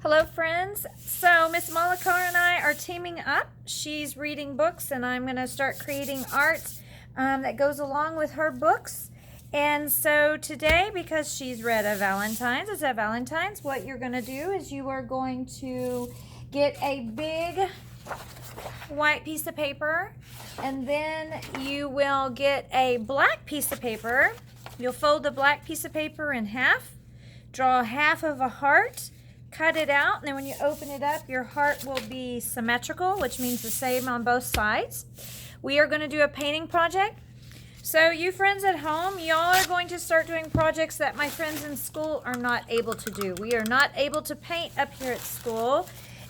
Hello friends. So Miss Malakar and I are teaming up. She's reading books and I'm going to start creating art that goes along with her books. And so today, because she's read a Valentines, what you're going to do is you are going to get a big white piece of paper, and then you will get a black piece of paper. You'll fold the black piece of paper in half, draw half of a heart, cut it out, and then when you open it up, your heart will be symmetrical, which means the same on both sides. We are going to do a painting project. So you friends at home, y'all are going to start doing projects that my friends in school are not able to do. We are not able to paint up here at school,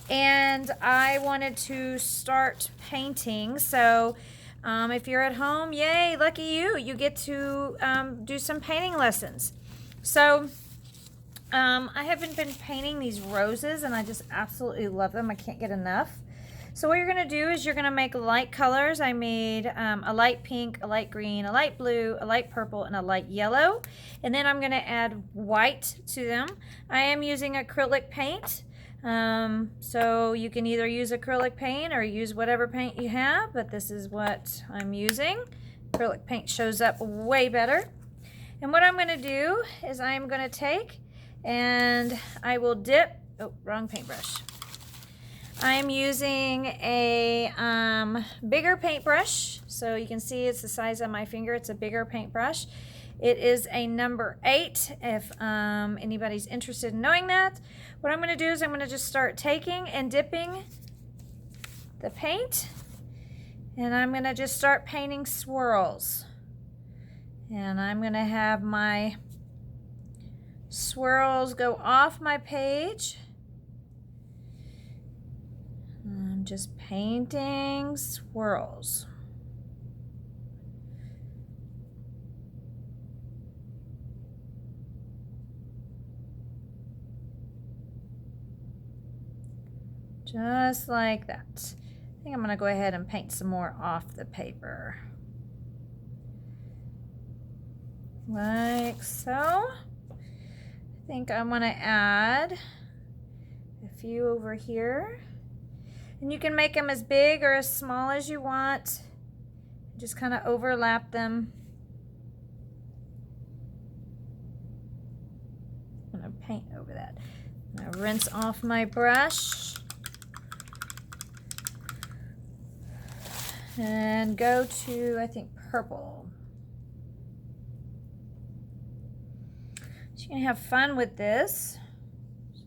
and I wanted to start painting. So if you're at home, yay, lucky you. You get to do some painting lessons. So I haven't been painting these roses, and I just absolutely love them. I can't get enough. So what you're going to do is you're going to make light colors. I made a light pink, a light green, a light blue, a light purple, and a light yellow. And then I'm going to add white to them. I am using acrylic paint. So you can either use acrylic paint or use whatever paint you have, but this is what I'm using. Acrylic paint shows up way better. And what I'm going to do is I'm going to take and I will dip, oh, wrong paintbrush. I'm using a bigger paintbrush, so you can see it's the size of my finger. It's a bigger paintbrush. It is a number 8 if anybody's interested in knowing that. What I'm going to do is I'm going to just start taking and dipping the paint, and I'm going to just start painting swirls. And I'm going to have my swirls go off my page. I'm just painting swirls. Just like that. I think I'm going to go ahead and paint some more off the paper. Like so. I think I'm going to add a few over here. And you can make them as big or as small as you want. Just kind of overlap them. I'm going to paint over that. I'm going to rinse off my brush. And go to, I think, purple. So you can have fun with this.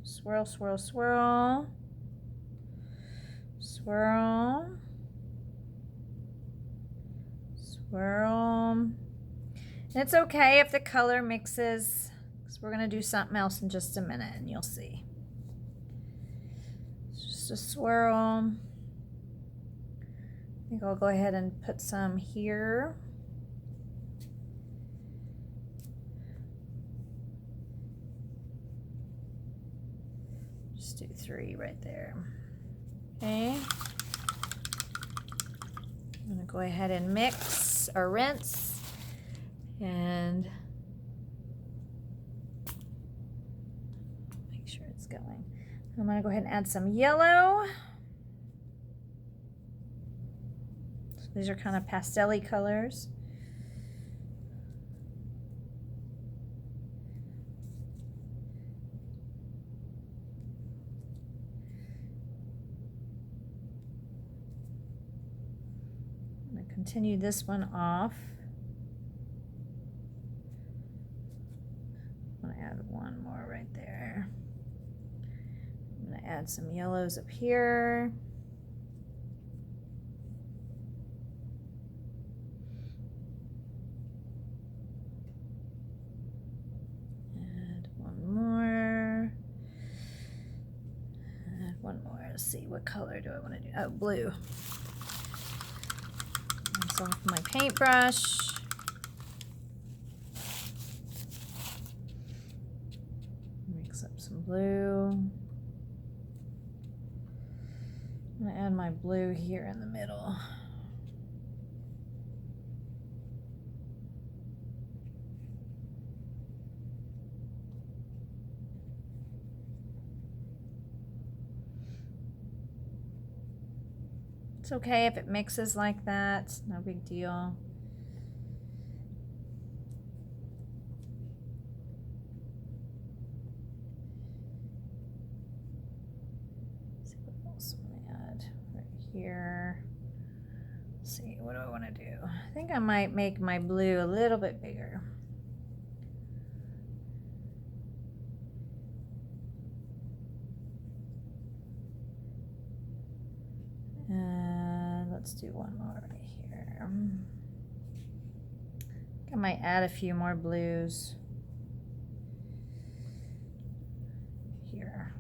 Swirl, swirl, swirl. Swirl. Swirl. And it's okay if the color mixes, because we're going to do something else in just a minute and you'll see. Just a swirl. I think I'll go ahead and put some here. Just do 3 right there. Okay. I'm going to go ahead and mix or rinse and make sure it's going. I'm going to go ahead and add some yellow. So these are kind of pastel-y colors. Continue this one off. I'm going to add one more right there. I'm going to add some yellows up here. Add one more. Add one more. Let's see, what color do I want to do? Oh, blue. Off my paintbrush. Mix up some blue. I'm going to add my blue here in the middle. It's okay if it mixes like that. It's no big deal. Let's see what else I want to add right here. Let's see, what do I want to do? I think I might make my blue a little bit bigger. And let's do one more right here. I might add a few more blues here.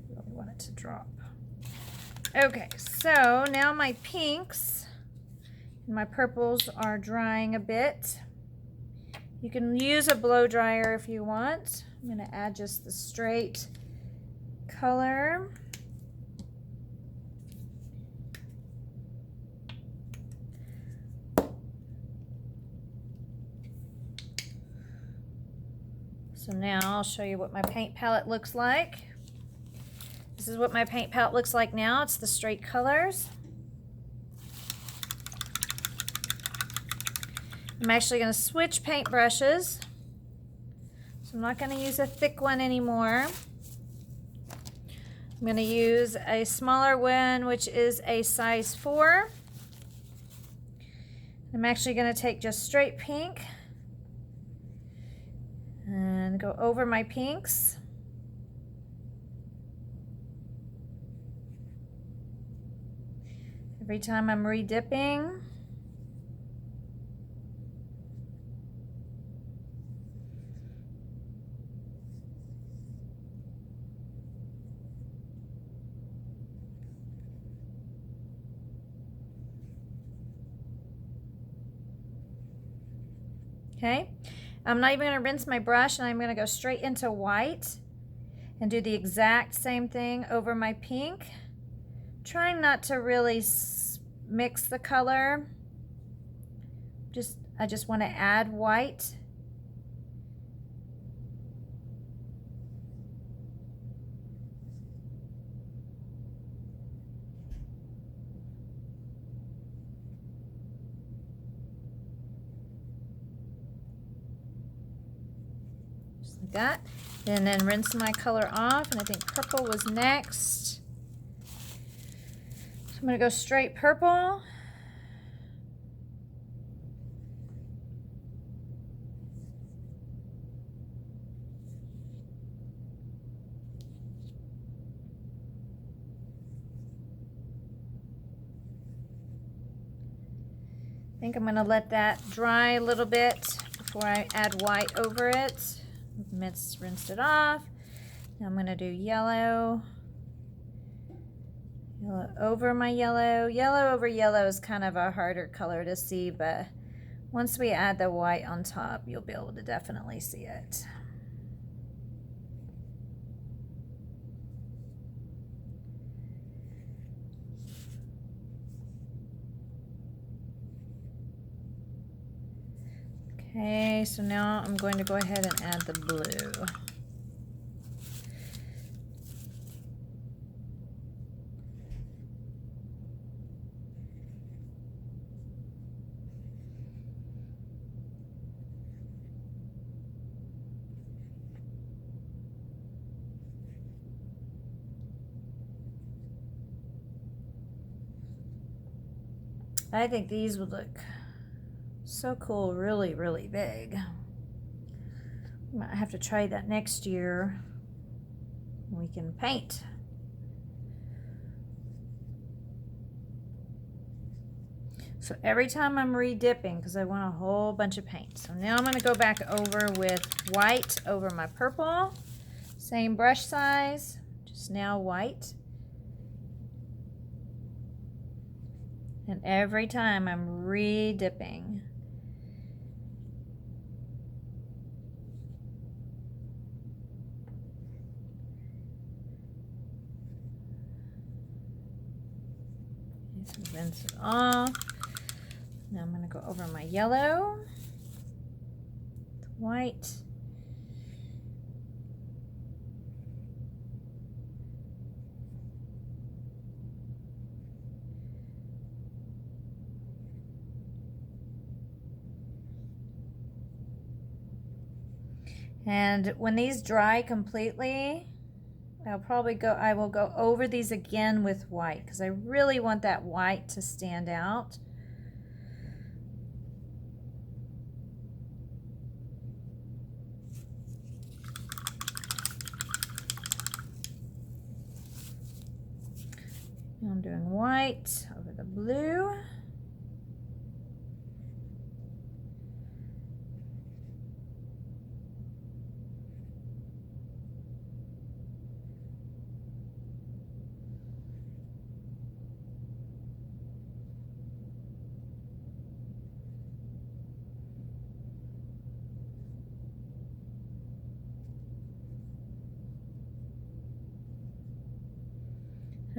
Really want it to drop. Okay, so now my pinks and my purples are drying a bit. You can use a blow dryer if you want. I'm going to add just the straight color. So now I'll show you what my paint palette looks like. This is what my paint palette looks like now. It's the straight colors. I'm actually going to switch paint brushes. So I'm not going to use a thick one anymore. I'm going to use a smaller one, which is a size 4. I'm actually going to take just straight pink and go over my pinks. Every time I'm redipping. Okay, I'm not even going to rinse my brush, and I'm going to go straight into white and do the exact same thing over my pink. Trying not to really mix the color. I just want to add white. Like that, and then rinse my color off, and I think purple was next. So I'm going to go straight purple. I think I'm going to let that dry a little bit before I add white over it. Rinsed it off. Now I'm going to do yellow. Yellow over my yellow. Yellow over yellow is kind of a harder color to see, but once we add the white on top, you'll be able to definitely see it. Okay, so now I'm going to go ahead and add the blue. I think these would look so cool, really, really big. Might have to try that next year. We can paint. So every time I'm redipping, because I want a whole bunch of paint. So now I'm going to go back over with white over my purple. Same brush size, just now white. And every time I'm redipping. Just rinse it off. Now I'm going to go over my yellow, white, And when these dry completely, I will go over these again with white because I really want that white to stand out. I'm doing white over the blue.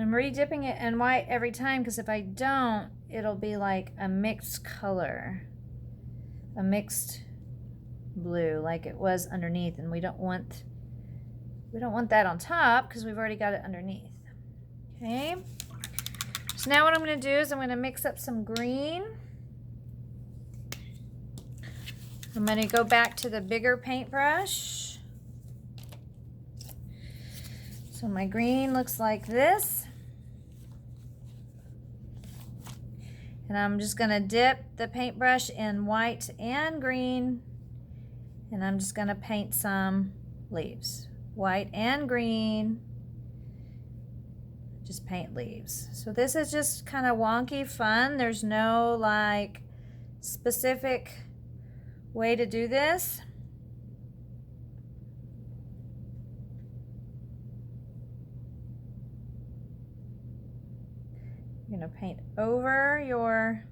I'm redipping it in white every time because if I don't, it'll be like a mixed color, a mixed blue like it was underneath, and we don't want that on top because we've already got it underneath. Okay, so now what I'm going to do is I'm going to mix up some green. I'm going to go back to the bigger paintbrush. So my green looks like this. And I'm just going to dip the paintbrush in white and green. And I'm just going to paint some leaves. White and green. Just paint leaves. So this is just kind of wonky fun. There's no like specific way to do this. You're going to paint over your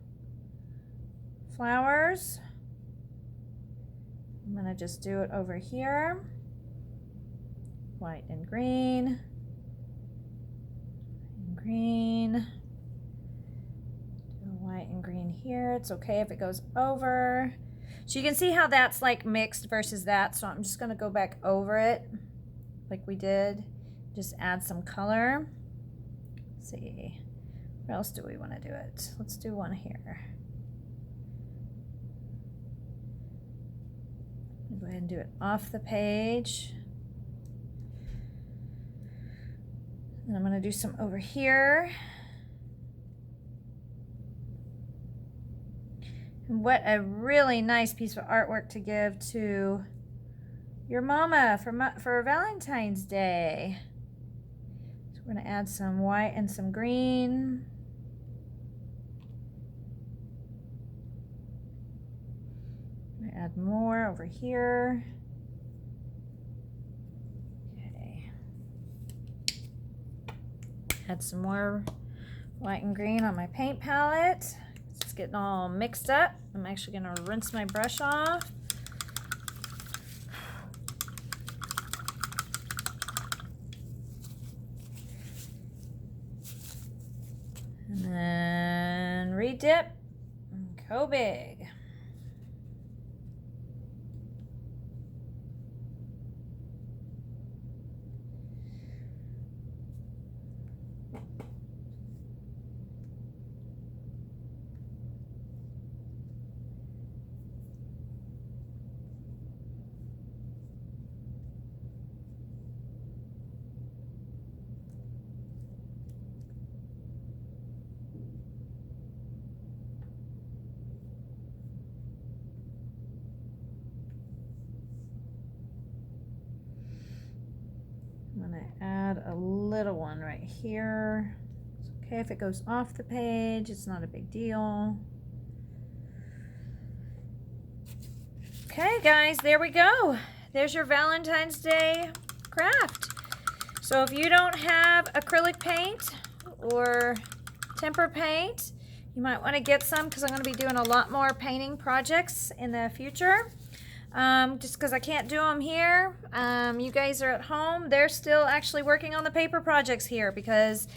flowers. I'm going to just do it over here. White and green. And green. Do white and green here. It's okay if it goes over. So you can see how that's like mixed versus that. So I'm just going to go back over it like we did. Just add some color. Let's see. Where else do we want to do it? Let's do one here. Go ahead and do it off the page. And I'm going to do some over here. And what a really nice piece of artwork to give to your mama for Valentine's Day. So we're going to add some white and some green. Add more over here. Okay. Add some more white and green on my paint palette. It's getting all mixed up. I'm actually going to rinse my brush off. And then redip and go big. I'm going to add a little one right here. It's okay if it goes off the page. It's not a big deal. Okay, guys, there we go. There's your Valentine's Day craft. So if you don't have acrylic paint or tempera paint, you might want to get some because I'm going to be doing a lot more painting projects in the future. Just because I can't do them here. You guys are at home. They're still actually working on the paper projects here because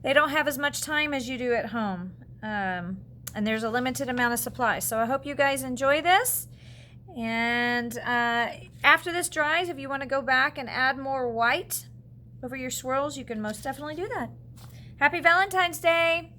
they don't have as much time as you do at home. And there's a limited amount of supply. So I hope you guys enjoy this. And after this dries, if you want to go back and add more white over your swirls, you can most definitely do that. Happy Valentine's Day!